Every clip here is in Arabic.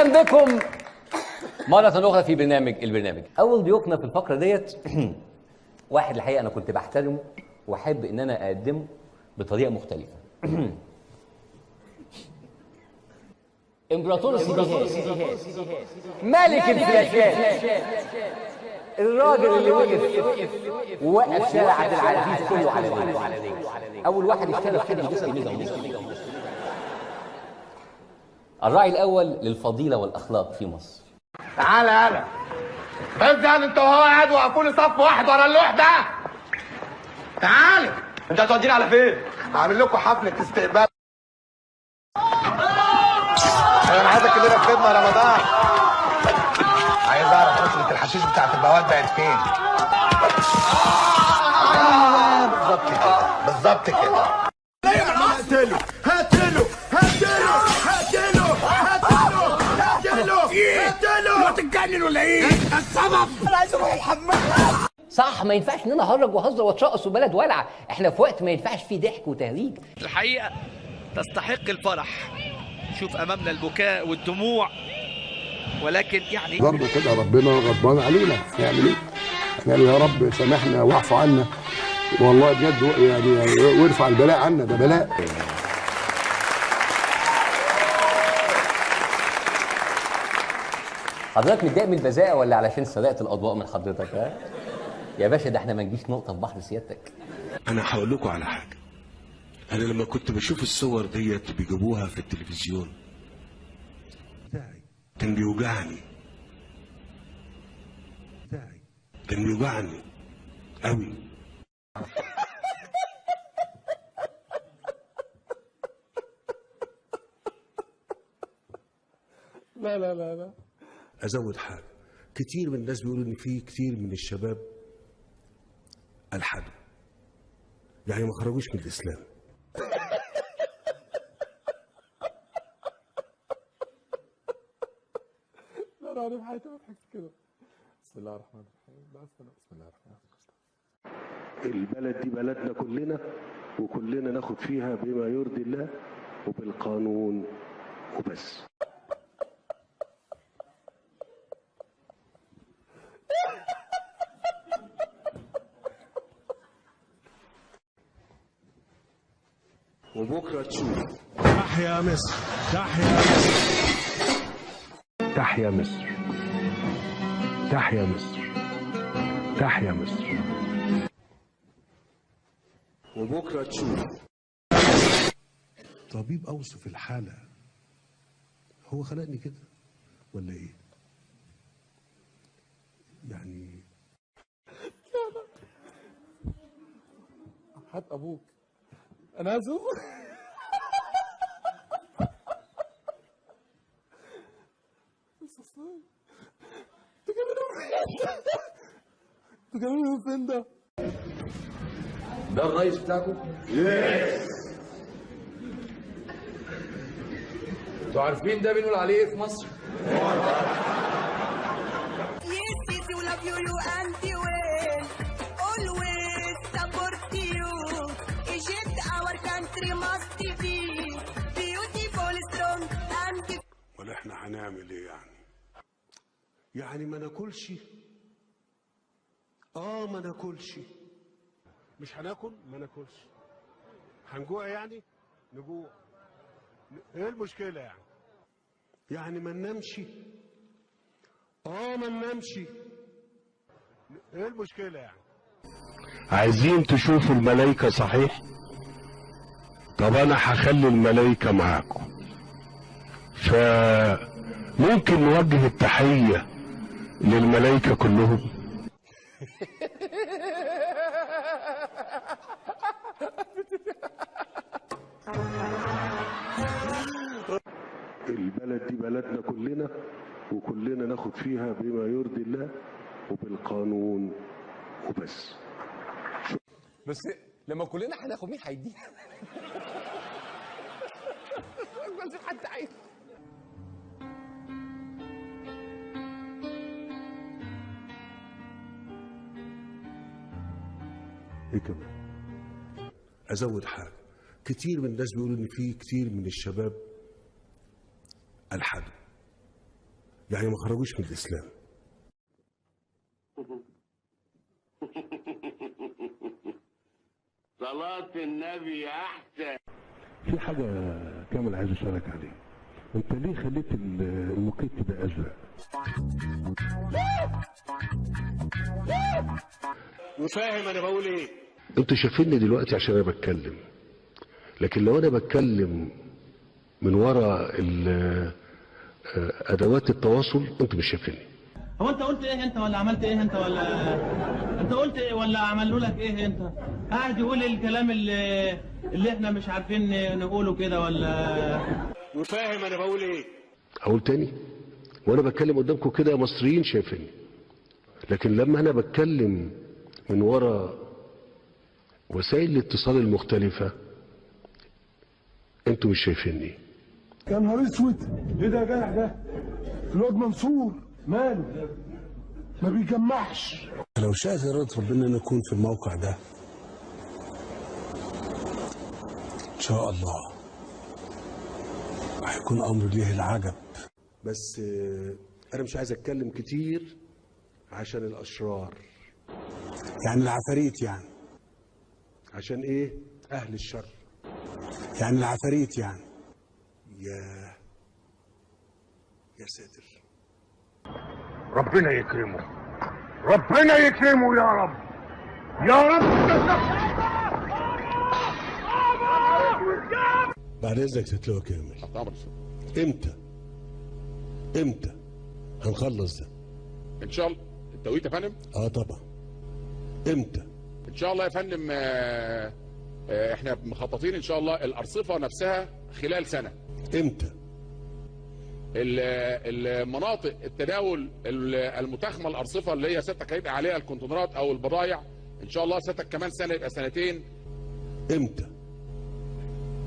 اهلا بكم مرة أخرى في البرنامج. أول ضيوفنا في الفقرة ديت واحد الحقيقة أنا كنت بحترمه وأحب إن أنا أقدمه بطريقة مختلفة. إمبراطور السيديهات، ملك الفلاشات، الراجل اللي وقف شارع عبد العزيز كله على دي. أول واحد اشترك كده باسم نظام. الراعي الأول للفضيلة والأخلاق في مصر. تعالى يالا بس يعني انت وهو قاعد واقفين صف واحد ورا اللوح ده. تعالى. انت هتودينا على فين؟ هعمل لكم حفلة استقبال. انا عايزك كلنا في خدمة رمضان. عايز اعرف حفلة الحشيش بتاعت البواب بقت فين؟ بالظبط كده بالظبط كده. هاتله هاتله هاتله هاتله هاتله هاتله هاتله. ما تتجنن ولا ايه؟ السبب انا عايز اروح الحمام. صح، ما ينفعش ان انا اهرج واهزر واترقص وبلد ولع، احنا في وقت ما ينفعش فيه ضحك وتهريج. الحقيقه تستحق الفرح، شوف امامنا البكاء والدموع، ولكن يعني برضه كده ربنا غضبان علينا، نعمل ايه؟ يعني يا رب سامحنا واعفو عنا والله بجد، يعني وارفع البلاء عنا، ده بلاء. حضرتك متضايق من البذاءة ولا علشان سرقت الاضواء من حضرتك؟ ها يا باشا، ده احنا ما نجيش نقطه في بحر سيادتك. انا هقول لكم على حاجه. انا لما كنت بشوف الصور ديت بيجيبوها في التلفزيون كان بيوجعني قوي. لا ازود حاجه، كتير من الناس بيقولوا ان في كتير من الشباب الحدوا، يعني ما خرجوش من الاسلام. لا انا في حياتي ما ضحكت كده. بسم الله الرحمن الرحيم. بسم الله الرحمن الرحيم. البلد دي بلدنا كلنا، وكلنا ناخد فيها بما يرضي الله وبالقانون وبس. وبكره تشوف. تحيا مصر، تحيا مصر، تحيا مصر، تحيا مصر، تحيا مصر. وبكره تشوف. طبيب اوصف الحاله، هو خلقني كده ولا ايه؟ يعني هات ابوك انا هزوق. انتوا جايبينه من فين ده؟ ده الرئيس بتاعكم؟ انتوا عارفين ده بنقول عليه ايه في مصر؟ ولا احنا هنعمل ايه يعني؟ يعني ما ناكلش؟ ما ناكلش. مش هناكل؟ ما ناكلش. هنجوع يعني؟ نجوع. ايه المشكلة يعني؟ يعني ما ننامش؟ ما ننامش. ايه المشكلة يعني؟ عايزين تشوفوا الملايكة صحيح؟ طب انا هخلي الملايكة معاكم، فممكن نوجه التحية للملايكة كلهم. البلد دي بلدنا كلنا، وكلنا ناخد فيها بما يرضي الله وبالقانون وبس. بس لما كلنا هناخد مين هيدينا؟ بس حد عايز. ايه كمان؟ ازود حاجه، كتير من الناس بيقولوا ان في كتير من الشباب الحدوا، يعني ما خرجوش من الاسلام. صلاة النبي احسن. في حاجه كامل عايز اسالك عليها، انت ليه خليت المقيت ده ازرق؟ وفاهم انا بقول ايه؟ انتوا شايفيني دلوقتي عشان انا بتكلم، لكن لو انا بتكلم من وراء ادوات التواصل انتوا مش شايفيني. هو انت قلت ايه انت ولا عملت ايه انت ولا انت قلت ايه ولا عملوا لك ايه انت؟ قاعد يقول الكلام اللي احنا مش عارفين نقوله كده ولا؟ وفاهم انا بقول ايه؟ اقول تاني، وانا بتكلم قدامكم كده يا مصريين شايفيني، لكن لما انا بتكلم من وراء وسائل الاتصال المختلفة انتوا مش شايفيني. يا نهار اسود، ايه ده يا جدع ده؟ الواد منصور ماله؟ ما بيجمعش. لو شاءت إرادة ربنا ان اكون في الموقع ده ان شاء الله هيكون امر ليه العجب. بس انا مش عايز اتكلم كتير عشان الاشرار، يعني العفاريت، يعني عشان ايه؟ اهل الشر، يعني العفاريت يعني. يا ساتر، ربنا يكرمه، ربنا يكرمه يا رب، يا رب. بعد اذنك تتلوى كامل، امتى هنخلص ده؟ ان شاء الله. التوقيت يا فندم؟ طبعا. امتى؟ ان شاء الله يا فندم. احنا مخططين ان شاء الله الارصفه نفسها خلال سنه. امتى؟ المناطق التداول المتاخمه الارصفه اللي هي ستك هيبقى عليها الكونتينرات او البضائع ان شاء الله ستك كمان سنه يبقى سنتين. امتى؟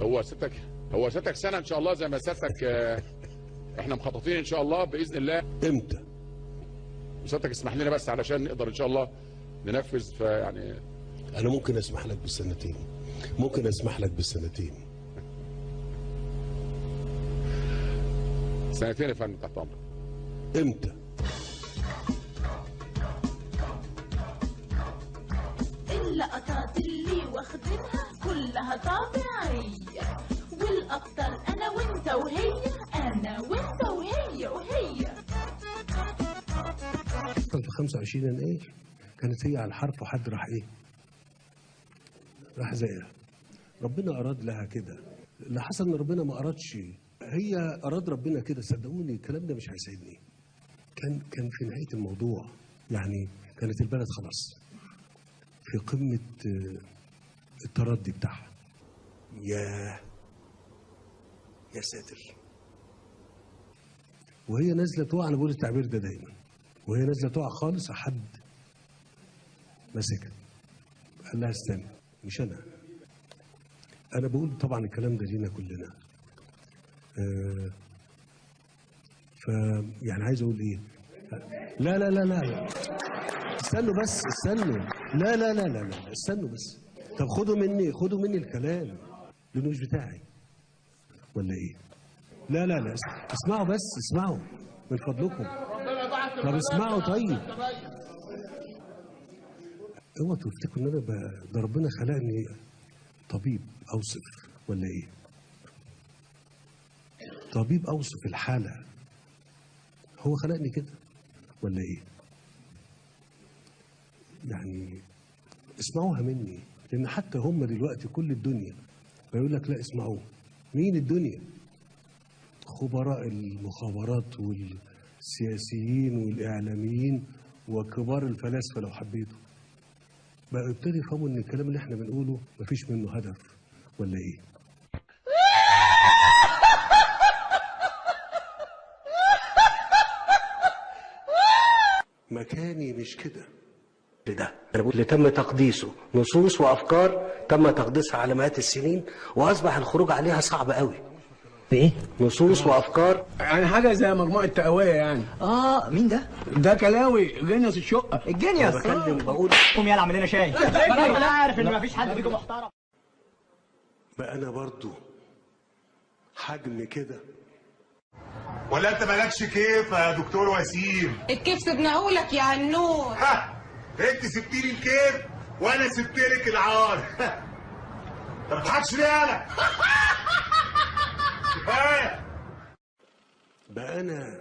هو ستك سنه ان شاء الله زي ما ستك احنا مخططين ان شاء الله باذن الله. امتى؟ وستك اسمح لنا بس علشان نقدر ان شاء الله ننفذ. فيعني انا ممكن اسمح لك بالسنتين، ممكن اسمح لك بالسنتين. سنتين يا فندم تحت امرك. امتى؟ اللقطات اللي واخدينها كلها طبيعية، والاكتر انا وانت وهي، انا وانت وهي وهي. في 25 يناير كانت هي على الحرف وحد راح ايه؟ راح زيها. ربنا اراد لها كده. اللي حصل ان ربنا ما ارادش، هي اراد ربنا كده. صدقوني الكلام ده مش هيسعدني. كان في نهايه الموضوع، يعني كانت البلد خلاص في قمه التردي بتاعها. يا ساتر. وهي نازله تقع، انا بقول التعبير ده دايما، وهي نازله تقع خالص حد مسكها قال لها استنى. مش انا بقول طبعا الكلام ده لينا كلنا. يعني عايز اقول ايه؟ لا لا لا لا استنوا بس، استنوا. لا لا لا لا لا استنوا بس. طب خدوا مني الكلام لانه مش بتاعي ولا ايه؟ لا لا لا اسمعوا بس، اسمعوا من فضلكم. طب اسمعوا طيب. اوعوا تفتكروا ان انا ده ربنا خلقني طبيب اوصف ولا ايه؟ طبيب اوصف الحاله. هو خلقني كده ولا ايه؟ يعني اسمعوها مني، لان حتى هم دلوقتي كل الدنيا بيقول لك لا اسمعوه. مين الدنيا؟ خبراء المخابرات والسياسيين والاعلاميين وكبار الفلاسفه لو حبيتوا. بقى يبتدي يفهموا ان الكلام اللي احنا بنقوله مفيش منه هدف ولا ايه؟ مكاني مش كده. ده اللي تم تقديسه نصوص وافكار تم تقديسها على مئات السنين، واصبح الخروج عليها صعب قوي. بايه؟ نصوص وافكار، يعني حاجه زي مجموعه تقويه يعني. مين ده؟ ده كلاوي جنيس الشقه. الجنيس. بكلم بقول قوم يلا اعمل لنا شاي. انا عارف ان مفيش حد فيكم محترم. بقى انا برضو حجم كده. ولا انت مالكش كيف يا دكتور وسيم؟ الكيف سبناهولك يا النور. ها انت سبتيلي الكيف وانا سبتلك العار. ما بتضحكش ليه يالا؟ كفايه. بقى انا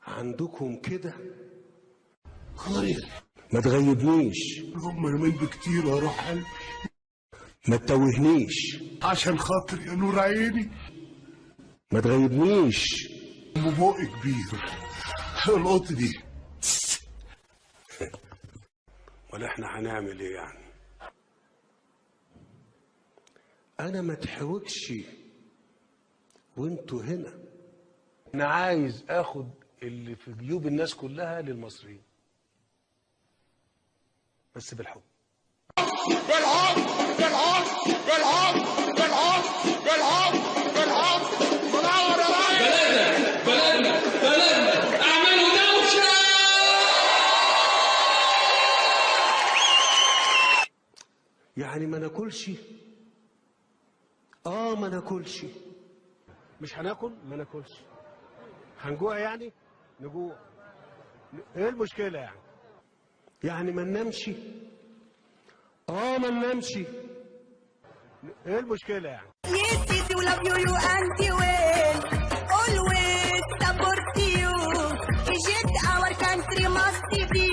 عندكم كده ما تغيبنيش. هم يومين بكتير واروح قلبي. ما تتوهنيش عشان خاطر يا نور عيني. ما تغيبنيش. ببقي كبير القط دي. ولا احنا هنعمل ايه يعني؟ انا ما تحوجش وانتوا هنا. انا عايز اخد اللي في جيوب الناس كلها للمصريين، بس بالحب. بالحب بالحب بالحب بالحب بالحب بالحب. منور يا راجل. بلدنا اعملوا دوشه. يعني ما ناكلش؟ ما ناكلش. مش هناكل؟ ما ناكلش. هنجوع يعني؟ نجوع. ايه المشكلة يعني؟ يعني ما ننامش؟ ما ننامش. ايه المشكلة يعني؟ Yes, yes, you love you and you will always support you. Egypt, our country must be